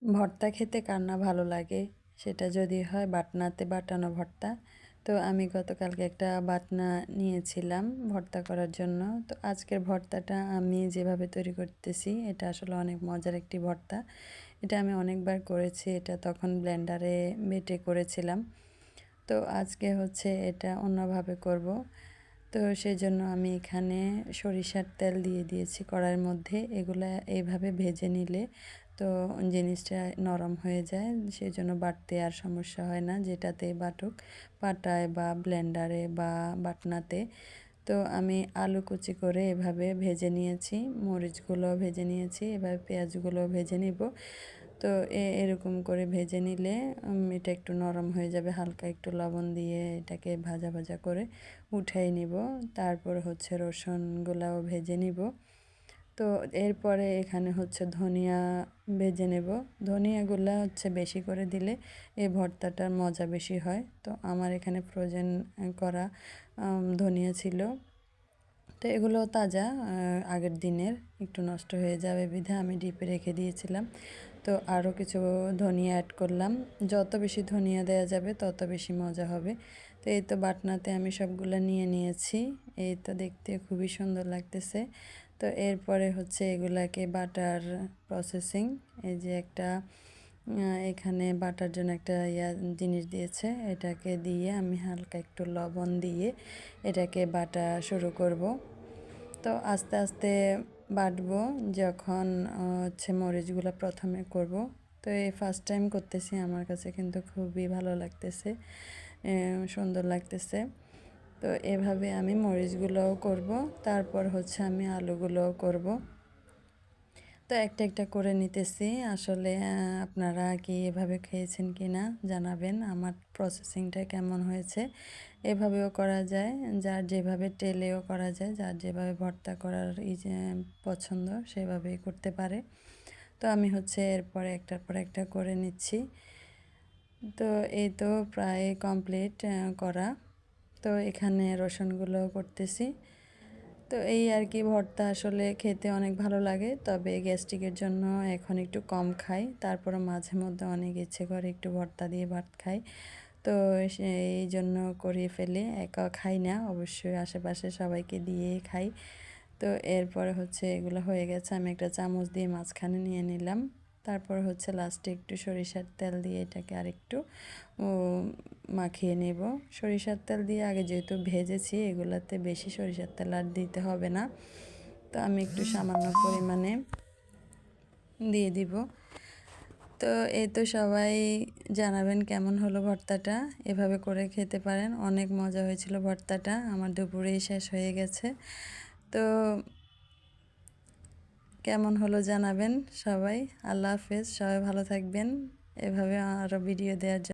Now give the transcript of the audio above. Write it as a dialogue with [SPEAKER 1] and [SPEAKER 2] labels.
[SPEAKER 1] ভর্তা খেতে কার না ভালো লাগে, সেটা যদি হয় বাটনাতে বাটানো ভর্তা। তো আমি গতকালকে একটা বাটনা নিয়েছিলাম ভর্তা করার জন্য। তো আজকের ভর্তাটা আমি যেভাবে তৈরি করতেছি এটা আসলে অনেক মজার একটি ভর্তা। এটা আমি অনেকবার করেছি, এটা তখন ব্লেন্ডারে বেটে করেছিলাম। তো আজকে হচ্ছে এটা অন্যভাবে করব। তো সেজন্য আমি এখানে সরিষার তেল দিয়ে দিয়েছি কড়াইয়ের মধ্যে। এগুলা এইভাবে ভেজে নিলে তো জিনিসটা নরম হয়ে যায়, সেজন্য বাটতে আর সমস্যা হয় না, যেটাতে বাটুক, পাটায় বা ব্লেন্ডারে বা বাটনাতে। তো আমি আলু কুচি করে এভাবে ভেজে নিয়েছি, মরিচগুলো ভেজে নিয়েছি, এভাবে পেঁয়াজগুলো ভেজে নিব। তো এরকম করে ভেজে নিলে এটা একটু নরম হয়ে যাবে, হালকা একটু লবণ দিয়ে এটাকে ভাজা ভাজা করে উঠাই নিব। তারপর হচ্ছে রসুনগুলাও ভেজে নিব। তো এরপরে এখানে হচ্ছে ধনিয়া ভেজে নেব। ধনিয়াগুলা হচ্ছে বেশি করে দিলে এই ভর্তাটার মজা বেশি হয়। তো আমার এখানে ফ্রোজেন করা ধনিয়া ছিল। তো এগুলো তাজা, আগের দিনের, একটু নষ্ট হয়ে যাবে বিধায় আমি ডিপে রেখে দিয়েছিলাম। তো আরও কিছু ধনিয়া অ্যাড করলাম। যত বেশি ধনিয়া দেওয়া যাবে তত বেশি মজা হবে। তো এই তো বাটনাতে আমি সবগুলো নিয়ে নিয়েছি। এই তো দেখতে খুবই সুন্দর লাগতেছে। তো এরপরে হচ্ছে এগুলাকে বাটার প্রসেসিং। এই যে একটা এখানে বাটার জন্য একটা জিনিস দিয়েছে, এটাকে দিয়ে আমি হালকা একটু লবণ দিয়ে এটাকে বাটা শুরু করব। তো আস্তে আস্তে বাটবো। যখন হচ্ছে মরিচগুলো প্রথমে করব, তো এই ফার্স্ট টাইম করতেছি, আমার কাছে কিন্তু খুবই ভালো লাগতেছে, সুন্দর লাগতেছে। তো এভাবে আমি মরিচগুলোও করব, তারপর হচ্ছে আমি আলুগুলোও করব। তো একটা একটা করে নিতেছি। আসলে আপনারা কি এভাবে খেয়েছেন কি না জানাবেন, আমার প্রসেসিংটা কেমন হয়েছে। এভাবেও করা যায়, যার যেভাবে তেলেও করা যায়, যার যেভাবে ভর্তা করার যে পছন্দ সেভাবেই করতে পারে। তো আমি হচ্ছে এরপরে একটার পর একটা করে নিচ্ছি। তো এই তো প্রায় কমপ্লিট করা। তো এখানে রসুনগুলো করতেছি। তো এই আর কি, ভর্তা আসলে খেতে অনেক ভালো লাগে, তবে গ্যাস্ট্রিকের জন্য এখন একটু কম খাই। তারপরে মাঝে মধ্যে অনেক ইচ্ছে করে একটু ভর্তা দিয়ে ভাত খাই। তো সেই জন্য করে ফেলে, একা খাই না, অবশ্যই আশেপাশে সবাইকে দিয়েই খাই। তো এরপরে হচ্ছে এগুলো হয়ে গেছে, আমি একটা চামচ দিয়ে মাঝখানে নিয়ে নিলাম। তারপর হচ্ছে লাস্টে একটু সরিষার তেল দিয়ে এটাকে আরেকটু মাখিয়ে নেব। সরিষার তেল দিয়ে আগে যেহেতু ভেজেছি, এগুলাতে বেশি সরিষার তেল আর দিতে হবে না। তো আমি একটু সামান্য পরিমাণে দিয়ে দিব। তো এই তো সবাই জানাবেন কেমন হলো ভর্তাটা, এভাবে করে খেতে পারেন, অনেক মজা হয়েছিল ভর্তাটা, আমার দুপুরেই শেষ হয়ে গেছে। তো কেমন হলো জানাবেন সবাই। আল্লাহ হাফেজ, সবাই ভালো থাকবেন। এভাবে আরও ভিডিও দেওয়ার জন্য।